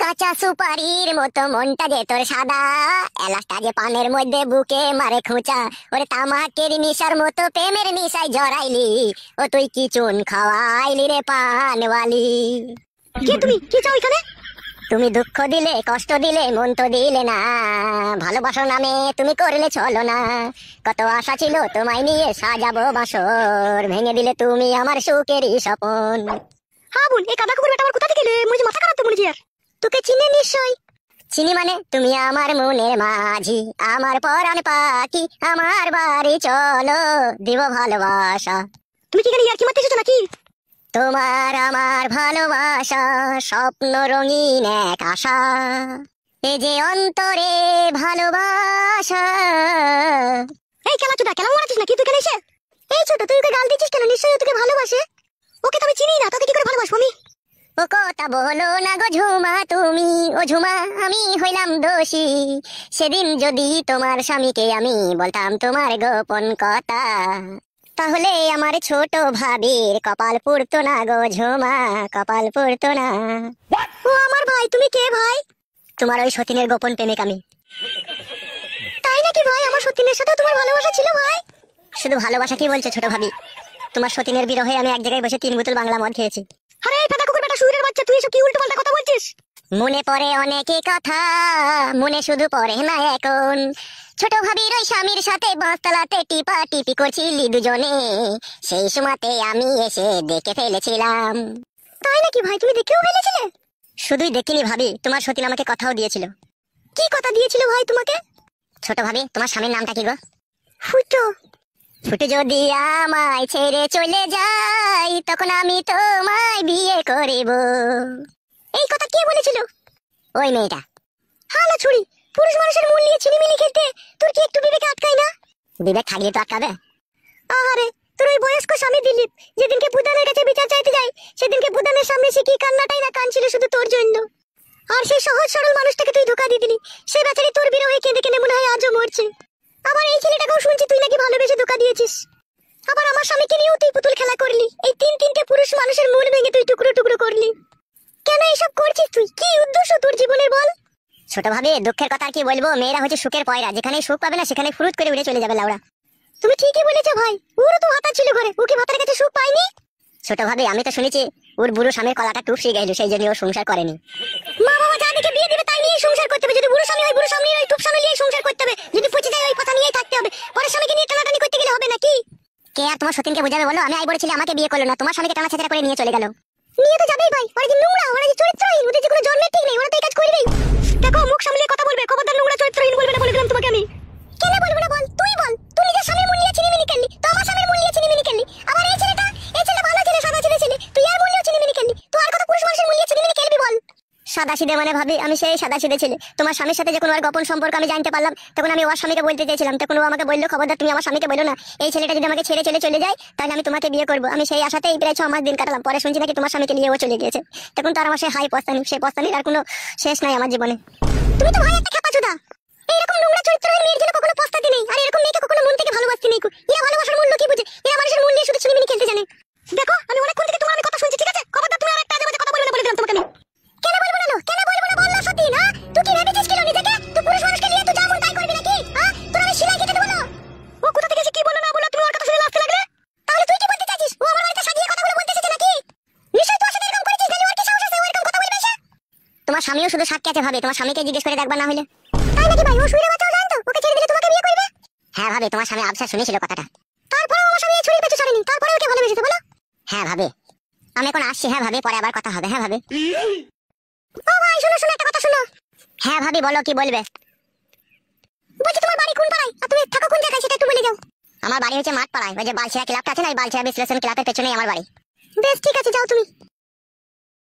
কাঁচা সুপারির মতো মনটা যে তোর সাদা, এলাচটা যে পানের মধ্যে বুকে মারে খোঁচা। ওরে তামাকের নিশার মতো প্রেমের নিশায় জড়াইলি, ও তুই কি চুন খাওয়াইলি রে পানওয়ালি। কে তুমি? কি চাও এখানে? তুমি দুঃখ দিলে কষ্ট দিলে মন তো দিলে না, ভালোবাসার নামে তুমি করলে চলো না। কত আশা ছিল তোমায় নিয়ে সাজাবো বাসর, ভেঙে দিলে তুমি আমার সুখেরই স্বপন। হ্যাঁ বোন, এই কাদা কুকুর বেটা আমার কোথা থেকে এলে? মনে হচ্ছে মাথা খারাপ তো মনে হচ্ছে। আর তোকে চিনে নিশ্চয়। চিনি মানে? তুমি আমার মনের মাঝি, আমার পরাণ পাখি, আমার বাড়ি চলো দিব ভালোবাসা। তুমি কি এখানে ইয়ার্কি মারতে এসেছো নাকি? তোমার আমার ভালোবাসা স্বপ্ন রঙিন এক আশা, এ যে অন্তরে ভালোবাসা। এই খেলা চোদা, খেলা মারাচ্ছিস নাকি তুই এখানে এসে? এই ছোট, তুই ওকে গাল দিচ্ছিস কেন? নিশ্চয়ই তোকে ভালোবাসে। ওকে তো আমি চিনি না, তোকে কি করে ভালোবাসবো আমি? ও কথা বলো না গো ঝুমা তুমি, ও ঝুমা আমি হইলাম দোষী। সেদিন যদি তোমার স্বামীকে আমি বলতাম তোমার গোপন কথা, তাহলে আমার ছোট ভাবির কপাল পুড়তো না গো ঝুমা, কপাল পুড়তো না। ও আমার ভাই, তুমি কে ভাই? তোমার ওই সতীনের গোপন প্রেমিক আমি। তাই নাকি ভাই? আমার সতীনের সাথে তোমার ভালোবাসা ছিল ভাই? শুধু ভালোবাসা কি বলছো ছোট ভাবি, তোমার সতীনের বিরহে আমি এক জায়গায় বসে 3 বোতল বাংলা মদ খেয়েছি। আরে এই কাদা কুকুর বেটা শুয়োরের বাচ্চা, তুই এসব কি উল্টো পাল্টা কথা বলছিস? মনে পড়ে অনেকে কথা, মনে শুধু পড়ে না এখন। ছোট ভাবির ওই স্বামীর সাথে বাঁশতলাতে টিপা টিপি করছিলি দুজনে, সেই সময়তে আমি এসে দেখে ফেলেছিলাম। তাই নাকি ভাই? তুমি দেখেও ফেলেছিলে? শুধুই দেখিনি ভাবি, তোমার সতীন আমাকে কথাও দিয়েছিল। কি কথা দিয়েছিল ভাই তোমাকে? ছোট ভাবি, তোমার স্বামীর নামটা কি গো? ফুটো। ফুটে যদি আমায় ছেড়ে চলে যাই, তখন আমি তোমায় বিয়ে করিব। এই কথা কে বলেছিল? ওই মেয়েটা। হালা ছুরি, পুরুষ মানুষের মন নিয়ে ছিনিমিনি খেলতে তোর কি একটু বিবেকে আটকায় না? বিবেক থাকলে তো আটকাবে। আহারে, তোর ওই বয়স্ক স্বামী দিলীপ যেদিনকে বুদানের কাছে বিচার চাইতে যায়, সেদিনকে বুদানের সামনে সে কি কান্নাটাই না কাঁদছিল শুধু তোর জন্য। আর সেই সহজ সরল মানুষটাকে তুই ধোকা দিয়ে দিলি, সে বেচারি তোর বিরহে কেঁদে কেঁদে মনে হয় আজও মরছে। আবার এই ছেলেটাকেও শুনছি তুই নাকি ভালোবেসে ধোকা দিয়েছিস। আবার আমার স্বামীকে নিয়েও তুই পুতুল খেলা করলি, এই 3-3টে পুরুষ মানুষের মন ভেঙে তুই টুকরো টুকরো করলি। কেন এইসব করছিস তুই? কি উদ্দেশ্য তোর জীবনের বল? ছোট ভাবি, দুঃখের কথা আর কি বলবো, মেয়েরা হচ্ছে সুখের পয়রা, যেখানে সুখ পাবে না সেখানে ফুরুত করে উড়ে চলে যাবে লাউড়া। তুমি ঠিকই বলেছো ভাই, ওরও তো ভাতা ছিল ঘরে, ও কি ভাতার কাছে সুখ পায়নি? ছোট ভাবি, আমি তো শুনেছি ওর বুড়ো স্বামীর কলাটা টুপসে গেল, সেই জন্য ও সংসার করেনি। মা বাবা যা দেখে বিয়ে দিবে তাই নিয়ে সংসার করতে হবে। যদি বুড়ো স্বামী হয়, বুড়ো স্বামী ওই টুপ স্বামী নিয়ে সংসার করতে হবে। যদি পচে যায় ওই কথা নিয়েই থাকতে হবে। পরের স্বামীকে নিয়ে টানাটানি করতে গেলে হবে নাকি? কে আর তোমার সতীনকে বোঝাবে বলো? আমি আই বলেছিলাম, আমাকে বিয়ে করলো না, তোমার স্বামীকে টানা ছেঁচড়া করে নিয়ে চলে গেল। নিয়ে তো যাবেই ভাই, ওরা যে নোংরা, ওরা যে চরিত্রহীন, ওদের যে কোনো জন্মের ঠিক নেই, ওরা তো এই কাজ করবেই। দেখো, মুখ সামলিয়ে কথা বলবে, খবরদার নোংরা চরিত্রহীন বলবে না বলে দিলাম তোমাকে আমি। কেন বলবো না বল? তুই বল, তুই নিজের স্বামীর মন নিয়ে ছিনিমিনি খেললি, তো আমার স্বামীর মন নিয়ে ছিনিমিনি খেললি। আবার এই ছেলেটা ভালো ছেলে, সাদা ছেলে, তুই আর মন নিয়ে ছিনিমিনি খেললি। তুই আর কত পুরুষ মানুষের মন নিয়ে ছিনিমিনি খেলবি বল? সাদা সিধে মানে ভাবি, আমি সেই সাদা সিধে ছেলে। তোমার স্বামীর সাথে যখন ওর গোপন সম্পর্ক আমি জানতে পারলাম, তখন আমি ওর স্বামীকে বলতে চেয়েছিলাম, তখন ও আমাকে বললো, খবরদার তুমি আমার স্বামীকে বলো না, এই ছেলেটা যদি আমাকে ছেড়ে চলে যায় তাহলে আমি তোমাকে বিয়ে করবো। আমি সেই আশাতেই প্রায় 6 মাস দিন কাটালাম। পরে শুনছি নাকি তোমার স্বামীকে নিয়ে ও চলে গিয়েছে। তখন তো আর আমার সেই হাই পস্তানি, সেই পস্তানির আর কোনো শেষ নাই আমার জীবনে। তুমি তো ভাই একটা খেপাচোদা। এইরকম নোংরা চরিত্রহীন মেয়ের জন্য কখনো পস্তাতে নেই, আর এরকম মেয়েকে কখনো মন থেকে ভালোবাসতে নেই। এরা ভালোবাসার মূল্য কি বুঝে? এরা মানুষের মন নিয়ে শুধু ছিনিমিনি খেলতে জানে। দেখো, আমি অনেকক্ষণ থেকে তোমার কথা শুনছি, ঠিক আছে? খবরদার তুমি আর একটা আজে বাজে কথা বলবে না বলে দিলাম তোমাকে আমি। কেন বলবো না? কেন বলবো না বল না সত্যি না? তুই কি ভেবেছিস কিলো নিজেকে? তুই পুরুষ মানুষকে নিয়ে তুই যা মন তাই করবি নাকি? হ্যাঁ, তোর আমি সেলাই কেটে দেবো না। ও কোথা থেকে এসে কি বললো না বললো, তুমি ওর কথা শুনে লাজতে লাগলে? তাহলে তুই কি বলতে চাইছিস? ও আমার বাড়িতে সাজিয়ে কথাগুলো বলতে এসেছে নাকি? নিশ্চয়ই তোর সাথে এরকম করেছিস, তাহলে ওর কি সাহস আছে ও এরকম কথা বলবে এসে? তোমার স্বামীও শুধু সাক্ষী আছে ভাবি, তোমার স্বামীকে জিজ্ঞেস করে দেখবা না হলে। তাই নাকি ভাই? ও শুইরে বাচ্চাও জানতো ওকে ছেড়ে দিলে তোমাকে বিয়ে করবে? হ্যাঁ ভাবি, তোমার স্বামী আবসা শুনেছিল কথাটা। তারপরে আমার স্বামী ছুরির পেছনে ছাড়েনি, তারপরে ওকে ভালোবেসেছে বলো? হ্যাঁ ভাবি, আমি এখন আসছি। হ্যাঁ ভাবি, পরে আবার কথা হবে। হ্যাঁ ভাবি। ও ভাই শোনো শোনো, একটা কথা শোনো। হ্যাঁ ভাবি, বলো কি বলবে? বলছি তোমার বাড়ি কোন পাড়ায় আর তুমি থাকো কোন জায়গায় সেটা একটু বলে যাও। আমার বাড়ি হচ্ছে মাঠ পাড়ায়, ওই যে বালছিয়া ক্লাবটা আছে না, ওই বালছিয়া বিশ্লেষণ ক্লাবের পেছনেই আমার বাড়ি। বেশ ঠিক আছে, যাও তুমি।